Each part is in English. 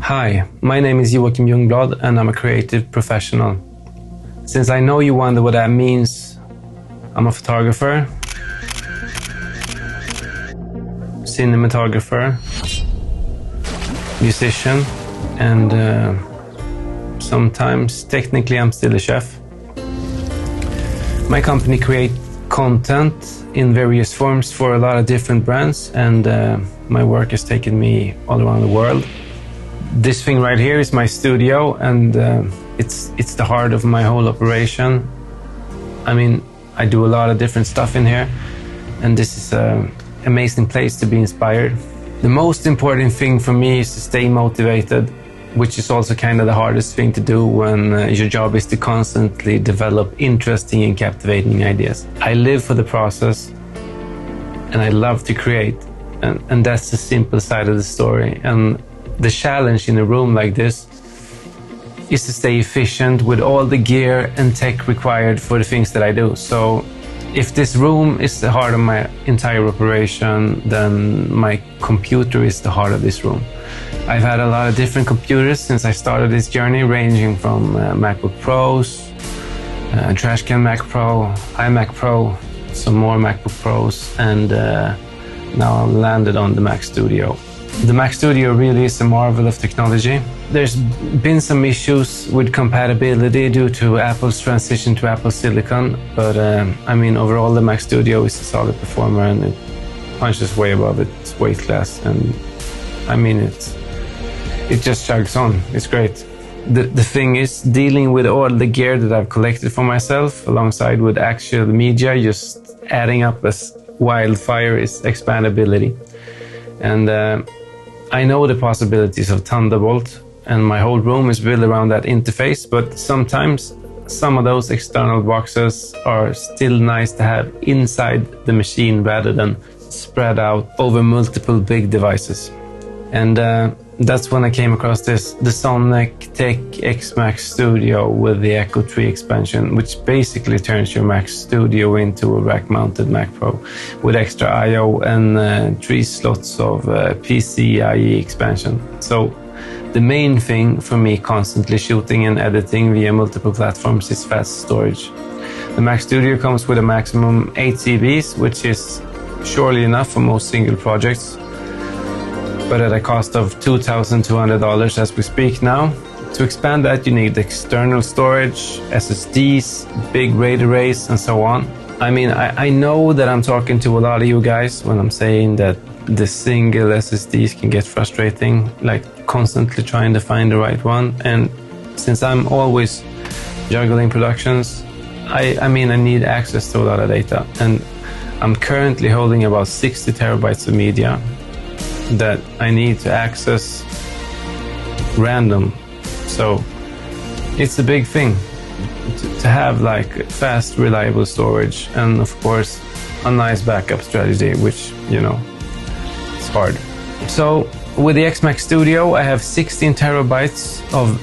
Hi, my name is Joachim Ljungblad and I'm a creative professional. Since I know you wonder what that means, I'm a photographer, cinematographer, musician, and sometimes technically I'm still a chef. My company creates content in various forms for a lot of different brands, and my work has taken me all around the world. This thing right here is my studio, and it's the heart of my whole operation. I mean, I do a lot of different stuff in here, and this is an amazing place to be inspired. The most important thing for me is to stay motivated, which is also kind of the hardest thing to do when your job is to constantly develop interesting and captivating ideas. I live for the process, and I love to create, and that's the simple side of the story. And the challenge in a room like this is to stay efficient with all the gear and tech required for the things that I do. So if this room is the heart of my entire operation, then my computer is the heart of this room. I've had a lot of different computers since I started this journey, ranging from MacBook Pros, Trashcan Mac Pro, iMac Pro, some more MacBook Pros, and now I've landed on the Mac Studio. The Mac Studio really is a marvel of technology. There's been some issues with compatibility due to Apple's transition to Apple Silicon, but I mean, overall the Mac Studio is a solid performer and it punches way above its weight class, and I mean, it just chugs on. It's great. The thing is, dealing with all the gear that I've collected for myself alongside with actual media, just adding up as wildfire, is expandability. And I know the possibilities of Thunderbolt, and my whole room is built around that interface, but sometimes some of those external boxes are still nice to have inside the machine rather than spread out over multiple big devices. And that's when I came across this, the Sonnet Tech xMac Studio with the Echo 3 expansion, which basically turns your Mac Studio into a rack-mounted Mac Pro with extra I/O and 3 slots of PCIe expansion. So the main thing for me constantly shooting and editing via multiple platforms is fast storage. The Mac Studio comes with a maximum 8 CBs, which is surely enough for most single projects, but at a cost of $2,200 as we speak now. To expand that, you need external storage, SSDs, big RAID arrays, and so on. I mean, I know that I'm talking to a lot of you guys when I'm saying that the single SSDs can get frustrating, like constantly trying to find the right one. And since I'm always juggling productions, I mean, I need access to a lot of data. And I'm currently holding about 60 terabytes of media that I need to access random. So it's a big thing to have like fast, reliable storage, and of course a nice backup strategy, which, you know, it's hard. So with the xMac Studio, I have 16 terabytes of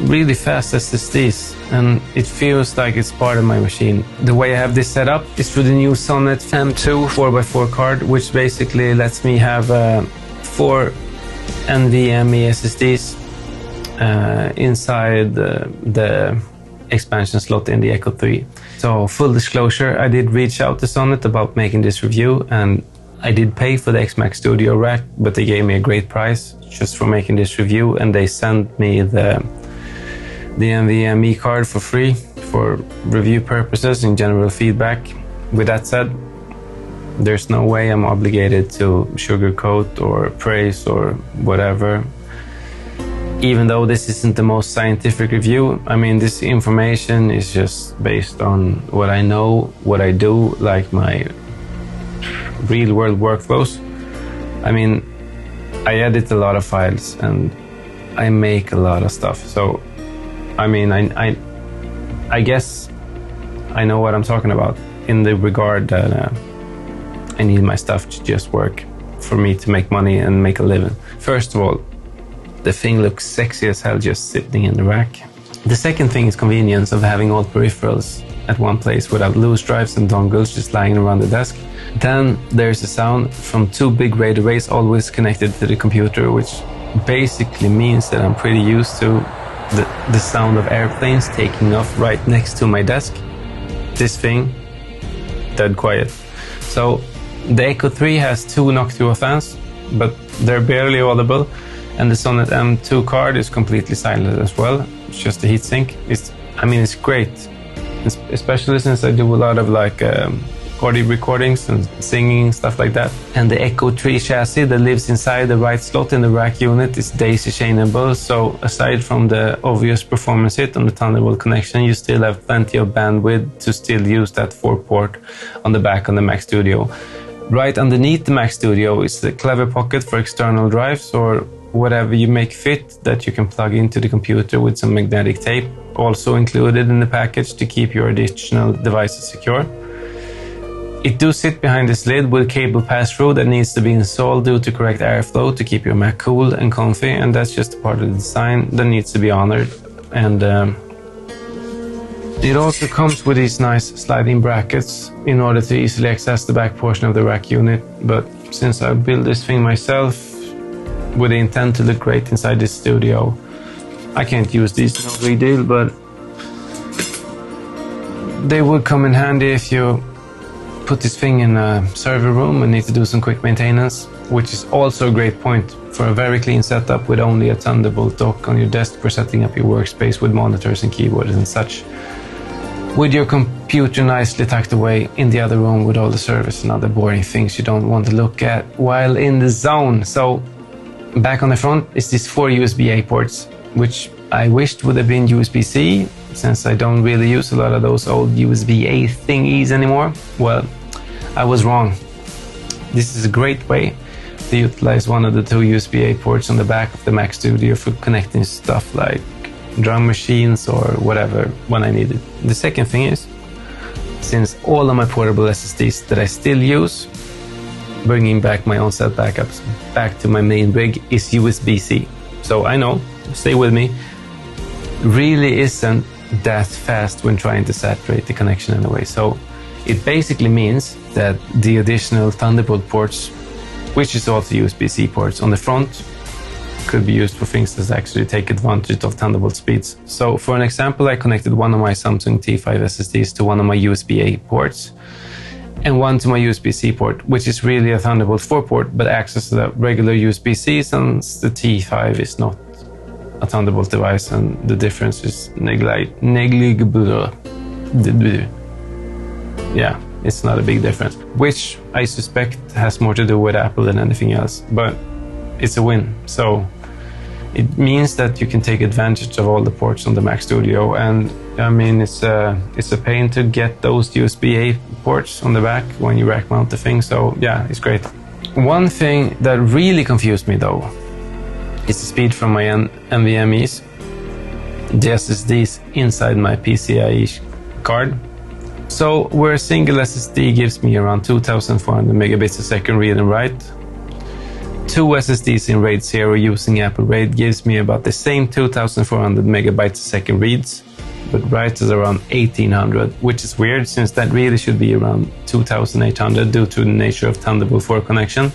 really fast SSDs, and it feels like it's part of my machine. The way I have this set up is through the new Sonnet M2 4x4 card, which basically lets me have 4 NVMe SSDs inside the expansion slot in the Echo 3. So full disclosure, I did reach out to Sonnet about making this review, and I did pay for the xMac Studio rack, but they gave me a great price just for making this review, and they sent me the NVMe card for free for review purposes and general feedback. With that said, there's no way I'm obligated to sugarcoat or praise or whatever. Even though this isn't the most scientific review, I mean, this information is just based on what I know, what I do, like my real world workflows. I mean, I edit a lot of files and I make a lot of stuff. So I mean, I guess I know what I'm talking about in the regard that I need my stuff to just work for me to make money and make a living. First of all, the thing looks sexy as hell just sitting in the rack. The second thing is convenience of having all peripherals at one place without loose drives and dongles just lying around the desk. Then there's the sound from 2 big RAID arrays always connected to the computer, which basically means that I'm pretty used to the sound of airplanes taking off right next to my desk. This thing, dead quiet. So the Echo 3 has 2 Noctua fans, but they're barely audible, and the Sonnet M2 card is completely silent as well. It's just a heatsink. It's great, especially since I do a lot of like audio recordings and singing, stuff like that. And the Echo 3 chassis that lives inside the right slot in the rack unit is daisy chainable, so aside from the obvious performance hit on the Thunderbolt connection, you still have plenty of bandwidth to still use that 4-port on the back on the Mac Studio. Right underneath the Mac Studio is the clever pocket for external drives or whatever you make fit that you can plug into the computer with some magnetic tape, also included in the package to keep your additional devices secure. It does sit behind this lid with cable pass-through that needs to be installed due to correct airflow to keep your Mac cool and comfy, and that's just a part of the design that needs to be honored. And it also comes with these nice sliding brackets in order to easily access the back portion of the rack unit, but since I built this thing myself with the intent to look great inside this studio, I can't use these, no big deal, but they would come in handy if you put this thing in a server room and need to do some quick maintenance, which is also a great point for a very clean setup with only a Thunderbolt dock on your desk for setting up your workspace with monitors and keyboards and such, with your computer nicely tucked away in the other room with all the servers and other boring things you don't want to look at while in the zone. So back on the front is these 4 USB-A ports, which I wished would have been USB-C, since I don't really use a lot of those old USB-A thingies anymore. Well, I was wrong. This is a great way to utilize one of the 2 USB-A ports on the back of the Mac Studio for connecting stuff like drum machines or whatever when I need it. The second thing is, since all of my portable SSDs that I still use, bringing back my on-set backups back to my main rig is USB-C. So I know, stay with me, really isn't that fast when trying to saturate the connection anyway. So it basically means that the additional Thunderbolt ports, which is also USB-C ports on the front, could be used for things that actually take advantage of Thunderbolt speeds. So for an example, I connected one of my Samsung T5 SSDs to one of my USB-A ports and one to my USB-C port, which is really a Thunderbolt 4 port, but acts as a regular USB-C since the T5 is not a Thunderbolt device, and the difference is negligible. Yeah, it's not a big difference, which I suspect has more to do with Apple than anything else, but it's a win. So it means that you can take advantage of all the ports on the Mac Studio, and I mean it's a pain to get those USB-A ports on the back when you rack mount the thing, so yeah, it's great. One thing that really confused me though is the speed from my NVMe's, the SSDs inside my PCIe card. So where a single SSD gives me around 2400 megabits a second read and write, 2 SSDs in RAID 0 using Apple RAID gives me about the same 2400 megabytes a second reads, but writes is around 1800, which is weird since that really should be around 2800 due to the nature of Thunderbolt 4 connection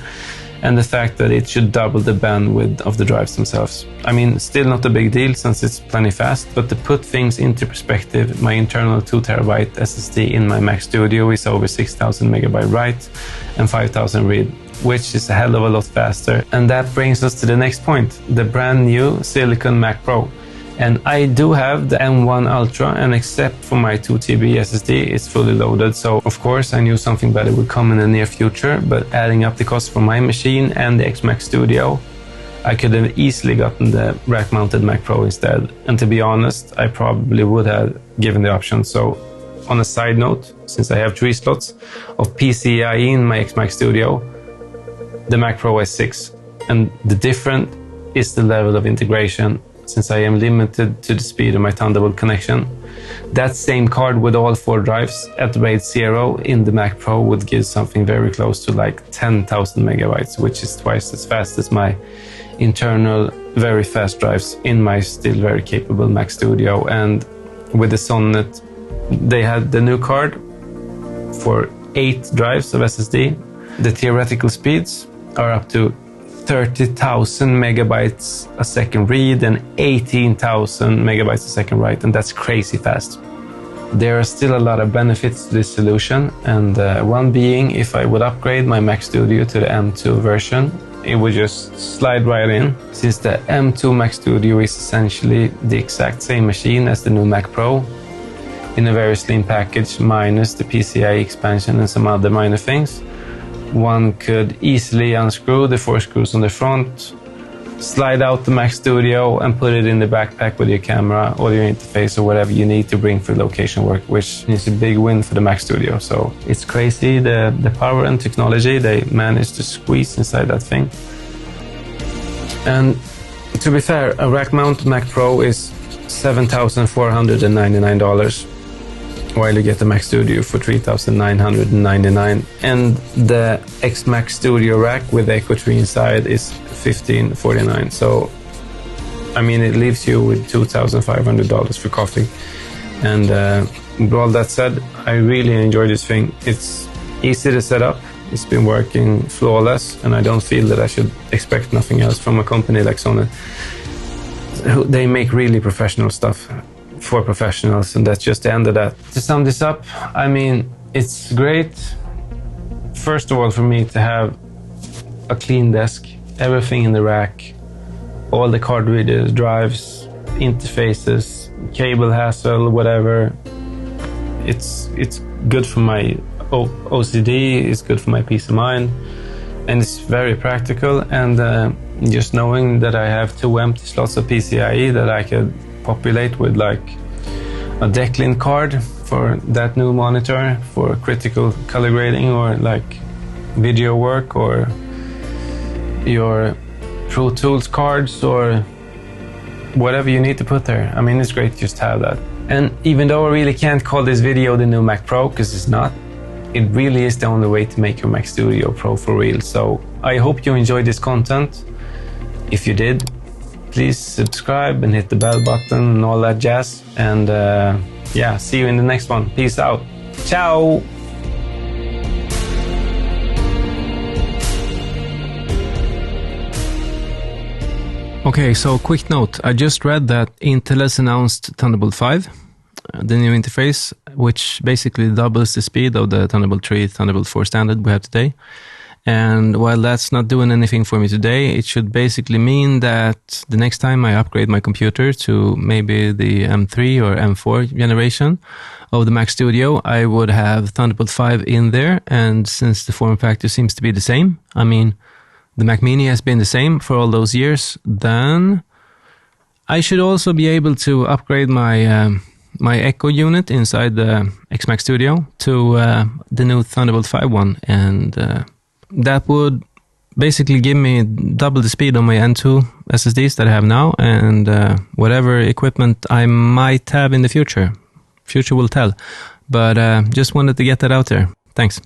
and the fact that it should double the bandwidth of the drives themselves. I mean, still not a big deal since it's plenty fast, but to put things into perspective, my internal 2TB SSD in my Mac Studio is over 6000 megabyte write and 5000 read, which is a hell of a lot faster. And that brings us to the next point, the brand new Silicon Mac Pro. And I do have the M1 Ultra, and except for my 2TB SSD, it's fully loaded. So of course I knew something better would come in the near future, but adding up the cost for my machine and the xMac Studio, I could have easily gotten the rack-mounted Mac Pro instead. And to be honest, I probably would have given the option. So on a side note, since I have 3 slots of PCIe in my xMac Studio, the Mac Pro has 6. And the difference is the level of integration, since I am limited to the speed of my Thunderbolt connection. That same card with all 4 drives at RAID 0 in the Mac Pro would give something very close to like 10,000 megabytes, which is twice as fast as my internal very fast drives in my still very capable Mac Studio. And with the Sonnet, they had the new card for 8 drives of SSD. The theoretical speeds are up to 30,000 megabytes a second read and 18,000 megabytes a second write, and that's crazy fast. There are still a lot of benefits to this solution, and one being, if I would upgrade my Mac Studio to the M2 version, it would just slide right in, since the M2 Mac Studio is essentially the exact same machine as the new Mac Pro in a very slim package, minus the PCIe expansion and some other minor things. One could easily unscrew the 4 screws on the front, slide out the Mac Studio and put it in the backpack with your camera, audio interface, or whatever you need to bring for location work, which is a big win for the Mac Studio. So it's crazy, the power and technology they managed to squeeze inside that thing. And to be fair, a rack mount Mac Pro is $7,499, while you get the Mac Studio for $3,999, and the xMac Studio rack with the Echo 3 inside is $1,549. So, I mean, it leaves you with $2,500 for coffee. And with all that said, I really enjoy this thing. It's easy to set up. It's been working flawless, and I don't feel that I should expect nothing else from a company like Sonnet. They make really professional stuff for professionals, and that's just the end of that. To sum this up, I mean, it's great, first of all, for me to have a clean desk, everything in the rack, all the card readers, drives, interfaces, cable hassle, whatever. It's good for my OCD, it's good for my peace of mind, and it's very practical. And just knowing that I have 2 empty slots of PCIe that I could populate with like a Decklin card for that new monitor for critical color grading, or like video work, or your Pro Tools cards, or whatever you need to put there. I mean, it's great just to have that. And even though I really can't call this video the new Mac Pro, because it's not, it really is the only way to make your Mac Studio Pro for real. So I hope you enjoyed this content. If you did, please subscribe and hit the bell button and all that jazz. And yeah, see you in the next one. Peace out. Ciao! Okay, so quick note. I just read that Intel has announced Thunderbolt 5, the new interface, which basically doubles the speed of the Thunderbolt 3, Thunderbolt 4 standard we have today. And while that's not doing anything for me today, it should basically mean that the next time I upgrade my computer to maybe the M3 or M4 generation of the Mac Studio, I would have Thunderbolt 5 in there. And since the form factor seems to be the same, I mean, the Mac Mini has been the same for all those years, then I should also be able to upgrade my my Echo unit inside the xMac Studio to the new Thunderbolt 5 one, and that would basically give me double the speed on my N2 SSDs that I have now, and whatever equipment I might have in the future. Future will tell. But just wanted to get that out there. Thanks.